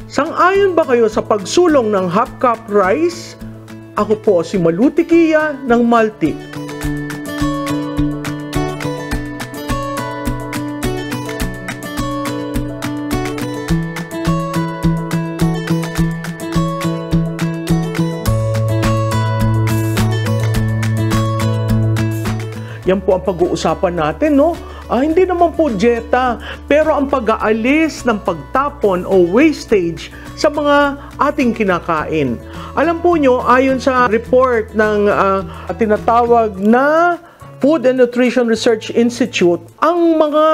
Sang-ayon ba kayo sa pagsulong ng half cup rice? Ako po si Malu Tiquilla ng Maltik. Yan po ang pag-uusapan natin, no? Hindi naman po dieta, pero ang pag-aalis ng pagtapon o wastage sa mga ating kinakain. Alam po nyo, ayon sa report ng tinatawag na Food and Nutrition Research Institute, ang mga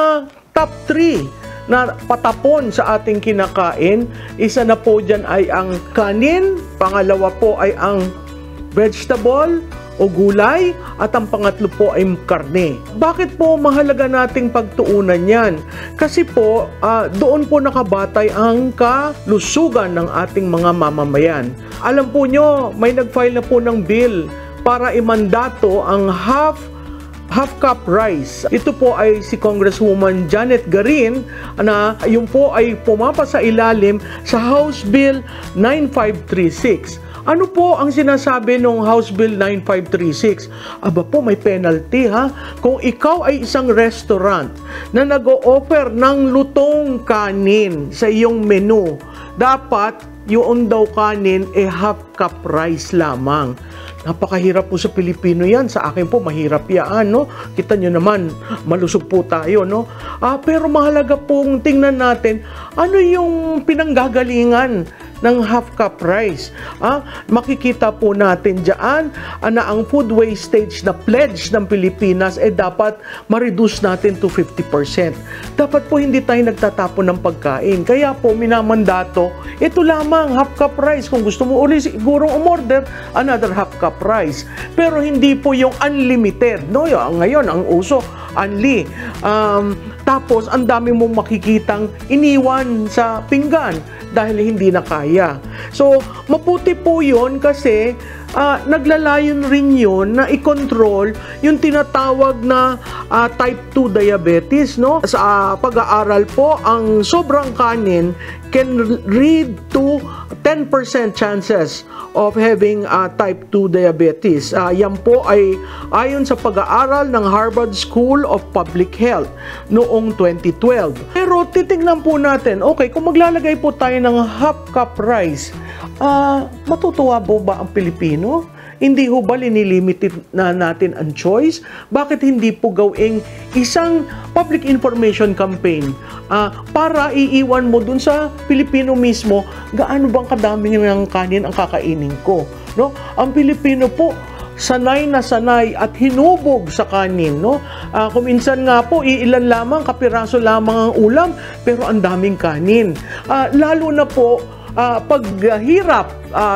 top 3 na patapon sa ating kinakain, isa na po dyan ay ang kanin, pangalawa po ay ang vegetable o gulay, at ang pangatlo po ay karne. Bakit po mahalaga nating pagtuunan yan? Kasi po, doon po nakabatay ang kalusugan ng ating mga mamamayan. Alam po nyo, may nag-file na po ng bill para imandato ang half cup rice. Ito po ay si Congresswoman Janet Garin na yun po ay pumapasa ilalim sa House Bill 9536. Ano po ang sinasabi ng House Bill 9536? Aba po, may penalty ha. Kung ikaw ay isang restaurant na nag-o-offer ng lutong kanin sa iyong menu, dapat yung daw kanin half cup rice lamang. Napakahirap po sa Pilipino yan. Sa akin po, mahirap yan, no? Kita nyo naman, malusog po tayo, no? Pero mahalaga pong tingnan natin, ano yung pinanggagalingan ng half cup rice. Makikita po natin dyan na ang food wastage na pledge ng Pilipinas dapat ma-reduce natin to 50%. Dapat po hindi tayo nagtatapon ng pagkain. Kaya po minamandato, ito lamang half cup rice. Kung gusto mo uli siguro umorder, another half cup rice. Pero hindi po yung unlimited, no? Ngayon ang uso unli. Tapos ang dami mong makikitang iniwan sa pinggan dahil hindi na kaya. So, mabuti po yun kasi naglalayon rin yun na i-control yung tinatawag na type 2 diabetes, no? Sa pag-aaral po, ang sobrang kanin can lead to 10% chances of having type 2 diabetes. Yan po ay ayon sa pag-aaral ng Harvard School of Public Health noong 2012. Pero titingnan po natin, okay, kung maglalagay po tayo ng half cup rice, matutuwa po ba ang Pilipino? Hindi ho ba linilimited na natin ang choice? Bakit hindi po gawing isang public information campaign para iiwan mo dun sa Pilipino mismo, gaano bang kadami ng kanin ang kakainin ko? No? Ang Pilipino po, sanay na sanay at hinubog sa kanin, no? Kung minsan nga po, iilan lamang, kapiraso lamang ang ulam, pero ang daming kanin. Lalo na po, paghirap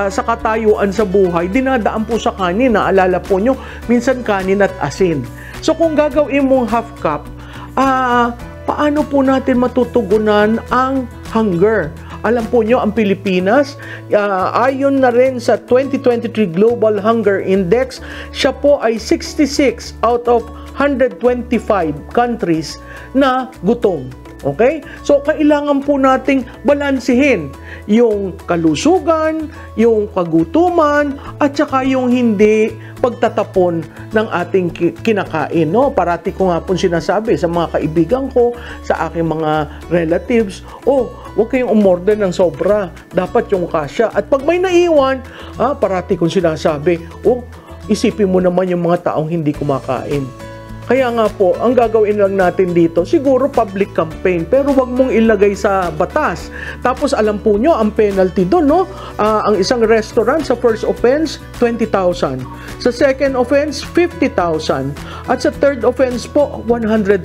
sa katayuan sa buhay, dinadaan po sa kanin. Naalala po nyo, minsan kanin at asin. So kung gagawin mong half cup, paano po natin matutugunan ang hunger? Alam po nyo, ang Pilipinas, ayon na rin sa 2023 Global Hunger Index, siya po ay 66 out of 125 countries na gutom. Okay? So, kailangan po nating balansehin yung kalusugan, yung kagutuman, at saka yung hindi pagtatapon ng ating kinakain. No? Parati ko nga po sinasabi sa mga kaibigan ko, sa aking mga relatives, huwag kayong umorder ng sobra. Dapat yung kasya. At pag may naiwan, parati kong sinasabi, isipin mo naman yung mga taong hindi kumakain. Kaya nga po, ang gagawin lang natin dito, siguro public campaign, pero wag mong ilagay sa batas. Tapos alam po nyo, ang penalty doon, no? Ang isang restaurant sa first offense, 20,000. Sa second offense, 50,000. At sa third offense po, 100,000.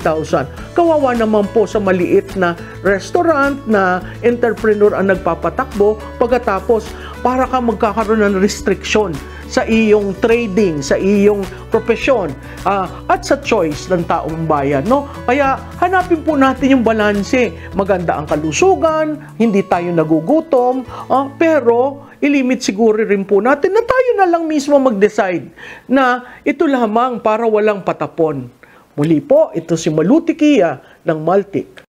Kawawa naman po sa maliit na restaurant na entrepreneur ang nagpapatakbo, pagkatapos para ka magkakaroon ng restriction sa iyong trading, sa iyong profesyon, at sa choice ng taong bayan, no? Kaya hanapin po natin yung balanse. Maganda ang kalusugan, hindi tayo nagugutom, pero ilimit siguro rin po natin na tayo na lang mismo mag-decide na ito lamang para walang patapon. Muli po, ito si Malu Tiquilla ng Maltik.